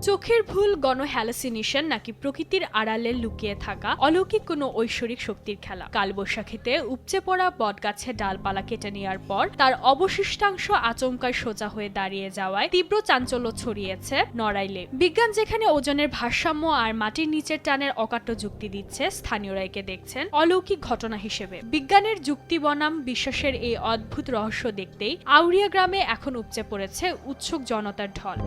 চোখের ভুল, গণ হ্যালুসিনেশন নাকি প্রকৃতির আড়ালে লুকিয়ে থাকা অলৌকিক কোনো ঐশ্বরিক শক্তির খেলা? কালবৈশাখীতে উপচে পড়া বটগাছের ডালপালা কেটে নেওয়ার পর তার অবশিষ্টাংশ আচমকায় সোজা হয়ে দাঁড়িয়ে যাওয়ায় তীব্র চাঞ্চল্য ছড়িয়েছে নড়াইলে। বিজ্ঞান যেখানে ওজনের ভারসাম্য আর মাটির নিচের টানের অকাট্য যুক্তি দিচ্ছে, স্থানীয়রা একে দেখছেন অলৌকিক ঘটনা হিসেবে। বিজ্ঞানের যুক্তি বনাম বিশ্বাসের এই অদ্ভুত রহস্য দেখতেই আউরিয়া গ্রামে এখন উপচে পড়েছে উৎসুক জনতার ঢল।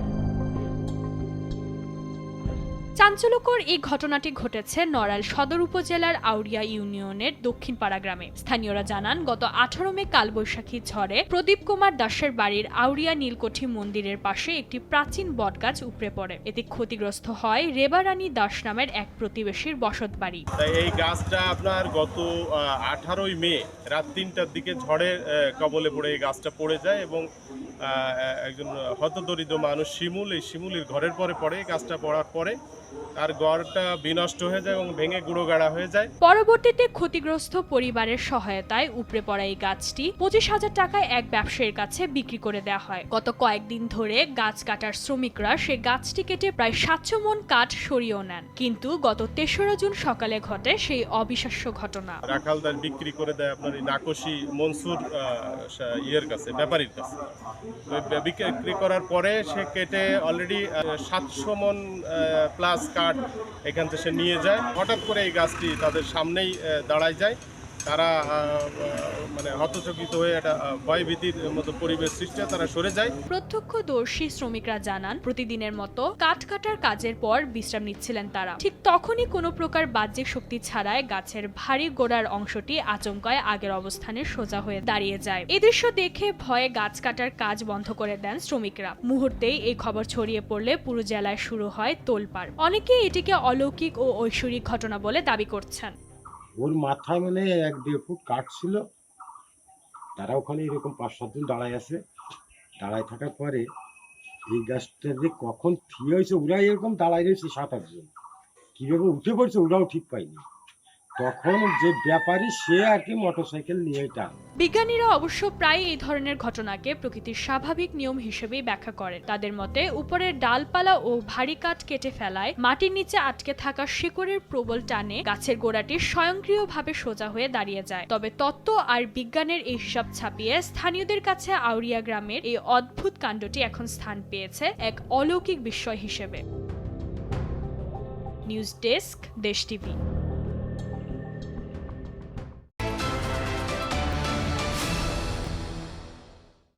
চাঞ্চল্যকর এই ঘটনাটি ঘটেছে নড়াইল সদর উপজেলার আউরিয়া ইউনিয়নের দক্ষিণ পাড়া গ্রামে। স্থানীয়রা জানান, গত 18 মে কালবৈশাখী ঝড়ে প্রদীপ কুমার দাসের বাড়ির আউরিয়া নীলকঠি মন্দিরের পাশে একটি প্রাচীন বটগাছ উপড়ে পড়ে। এতে ক্ষতিগ্রস্ত হয় রেবারানী দাস নামের এক প্রতিবেশীর বসতবাড়ি। এই গাছটা আপনার গত 18 মে রাত 3টার দিকে ঝড়ের কবলে পড়ে এই গাছটা পড়ে যায় এবং একজন হতদরিদ্র মানুষ শিমুলের ঘরের পরে পড়ে। গাছটা পড়ার পরে তার ঘরটা বিনষ্ট হয়ে যায় এবং ভেঙে গুঁড়োগাড়া হয়ে যায়। পরবর্তীতে ক্ষতিগ্রস্ত পরিবারের সহায়তায় উপড়ে পড়া এই গাছটি 25,000 টাকায় এক ব্যবসায়ীর কাছে বিক্রি করে দেওয়া হয়। গত কয়েকদিন ধরে গাছ কাটার শ্রমিকরা সে গাছটি কেটে প্রায় 700 মন কাঠ সরিয়েও নেন, কিন্তু গত 3রা জুন সকালে ঘটে সেই অবিশ্বাস্য ঘটনা। রাখালদার বিক্রি করে দেয় আপনার নাকশি মনসুর ব্যাপারীর কাছে। বিক্রি করার পরে সে কেটে অলরেডি 700 মন প্লাস কাঠ এখান থেকে সে নিয়ে যায়। হঠাৎ করে এই গাছটি তাদের সামনেই দাঁড়ায় যায়। তারা মানে হতচকিত হয়ে একটা ভয়ভীতির মতো পরিবেশ সৃষ্টি হয়, তারা সরে যায়। প্রত্যক্ষদর্শী শ্রমিকরা জানান, প্রতিদিনের মতো কাঠ কাটার কাজের পর বিশ্রাম নিচ্ছিলেন তারা। ঠিক তখনই কোনো প্রকার বাহ্যিক শক্তি ছাড়াই গাছের ভারী গোড়ার অংশটি আচমকায় আগের অবস্থানে সোজা হয়ে দাঁড়িয়ে যায়। এই দৃশ্য দেখে ভয়ে গাছ কাটার কাজ বন্ধ করে দেন শ্রমিকরা। মুহূর্তেই এই খবর ছড়িয়ে পড়লে পুরো জেলায় শুরু হয় তোলপাড়। অনেকেই এটিকে অলৌকিক ও ঐশ্বরিক ঘটনা বলে দাবি করছেন। ওর মাথায় মানে 1-1.5 ফুট কাঠ ছিল। তারা ওখানে এরকম 5-7 জন দাঁড়ায় আছে। দাঁড়ায় থাকার পরে এই গাছটা যে কখন থিয়ে হয়েছে, ওরাই এরকম দাঁড়ায় রয়েছে 7-8 জন। কিভাবে উঠে পড়ছে ওরাও ঠিক পায়নি। তখন যে ব্যাপারী সে আর কি মোটরসাইকেল নিয়ে টান। বিজ্ঞানীরা অবশ্য প্রায় এই ধরনের ঘটনাকে প্রকৃতির স্বাভাবিক নিয়ম হিসেবেই ব্যাখ্যা করেন। তাদের মতে, উপরের ডালপালা ও ভারী কাঠ কেটে ফেলায় মাটির নিচে আটকে থাকা শিকড়ের প্রবল টানে গাছের গোড়াটি স্বয়ংক্রিয়ভাবে সোজা হয়ে দাঁড়িয়ে যায়। তবে তত্ত্ব আর বিজ্ঞানের এই হিসাব ছাপিয়ে স্থানীয়দের কাছে আউরিয়া গ্রামের এই অদ্ভুত কাণ্ডটি এখন স্থান পেয়েছে এক অলৌকিক বিস্ময় হিসেবে। নিউজ ডেস্ক, দেশ টিভি।